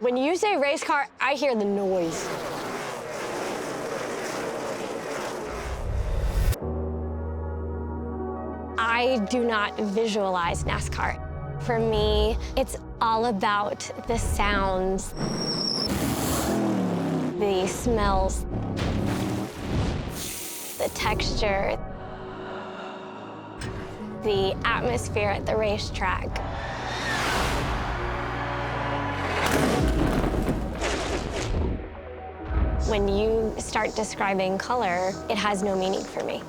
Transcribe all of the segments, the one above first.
When you say race car, I hear the noise. I do not visualize NASCAR. For me, it's all about the sounds, the smells, the texture, the atmosphere at the racetrack. When you start describing color, it has no meaning for me.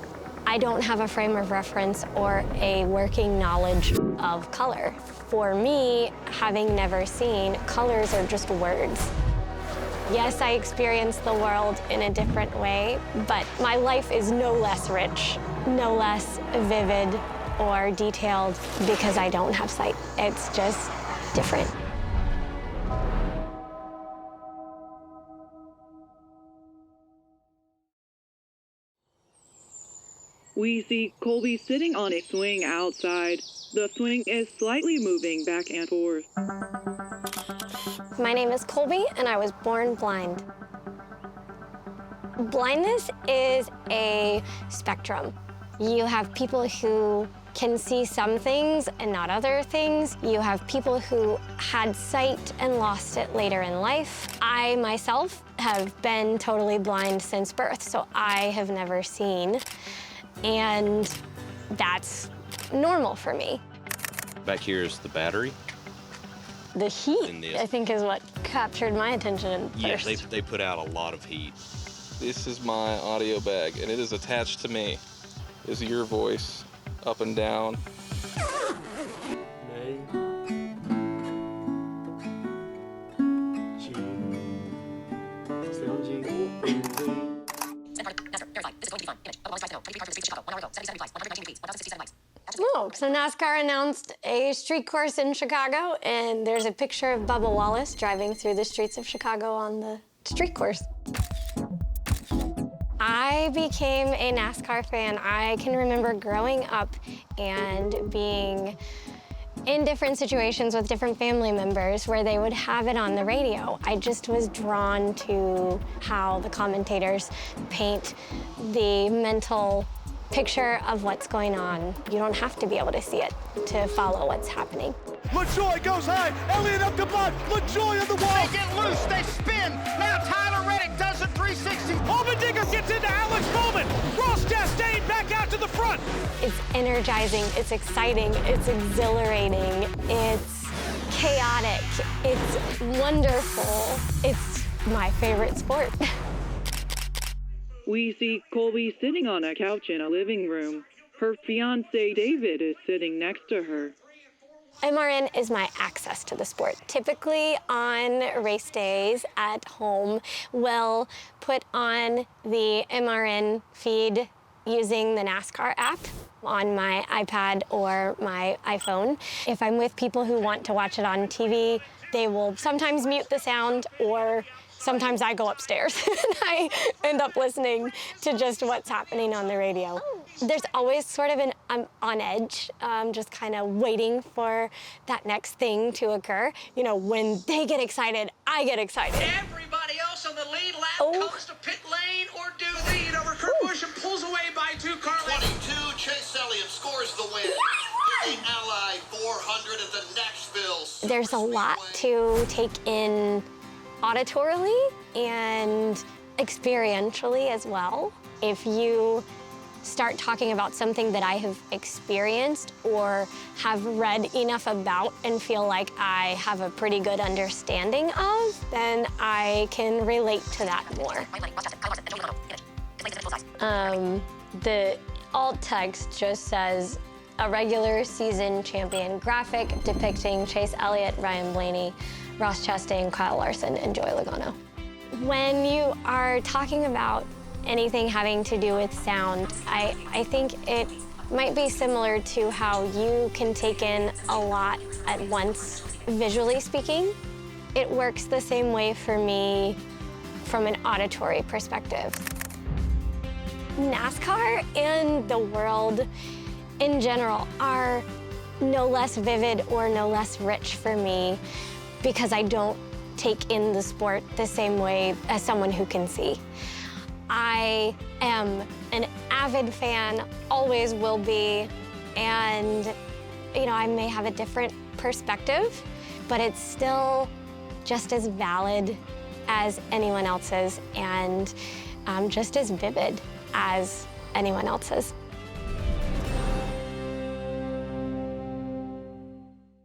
I don't have a frame of reference or a working knowledge of color. For me, having never seen, colors are just words. Yes, I experience the world in a different way, but my life is no less rich, no less vivid or detailed because I don't have sight. It's just different. We see Kolby sitting on a swing outside. The swing is slightly moving back and forth. My name is Kolby, and I was born blind. Blindness is a spectrum. You have people who can see some things and not other things. You have people who had sight and lost it later in life. I myself have been totally blind since birth, so I have never seen. And that's normal for me. Back here is the battery. The heat, I think, is what captured my attention first. Yeah, they put out a lot of heat. This is my audio bag, and it is attached to me. Is your voice up and down? Oh, so NASCAR announced a street course in Chicago, and there's a picture of Bubba Wallace driving through the streets of Chicago on the street course. I became a NASCAR fan. I can remember growing up and being in different situations with different family members where they would have it on the radio. I just was drawn to how the commentators paint the mental picture of what's going on. You don't have to be able to see it to follow what's happening. LaJoy goes high, Elliott up the block, LaJoy on the wall. They get loose, they spin. Now Tyler Reddick does a 360. Allmendinger gets into Alex Bowman. Ross Chastain back out to the front. It's energizing, it's exciting, it's exhilarating, it's chaotic, it's wonderful. It's my favorite sport. We see Kolby sitting on a couch in a living room. Her fiancé, David, is sitting next to her. MRN is my access to the sport. Typically on race days at home, we'll put on the MRN feed using the NASCAR app on my iPad or my iPhone. If I'm with people who want to watch it on TV, they will sometimes mute the sound, or sometimes I go upstairs and I end up listening to just what's happening on the radio. There's always sort of I'm on edge, just kind of waiting for that next thing to occur. You know, when they get excited, I get excited. Everybody else on the lead lap comes to pit lane or do lead over Kurt Busch and pulls away by 2 car lengths. 22, Chase Elliott scores the win. The Ally 400 at the Nashville. There's a lot to take in auditorily and experientially as well. If you start talking about something that I have experienced or have read enough about and feel like I have a pretty good understanding of, then I can relate to that more. The alt text just says, a regular season champion graphic depicting Chase Elliott, Ryan Blaney, Ross Chastain, Kyle Larson, and Joey Logano. When you are talking about anything having to do with sound, I think it might be similar to how you can take in a lot at once, visually speaking. It works the same way for me from an auditory perspective. NASCAR and the world in general are no less vivid or no less rich for me because I don't take in the sport the same way as someone who can see. I am an avid fan, always will be, and I may have a different perspective, but it's still just as valid as anyone else's and just as vivid as anyone else's.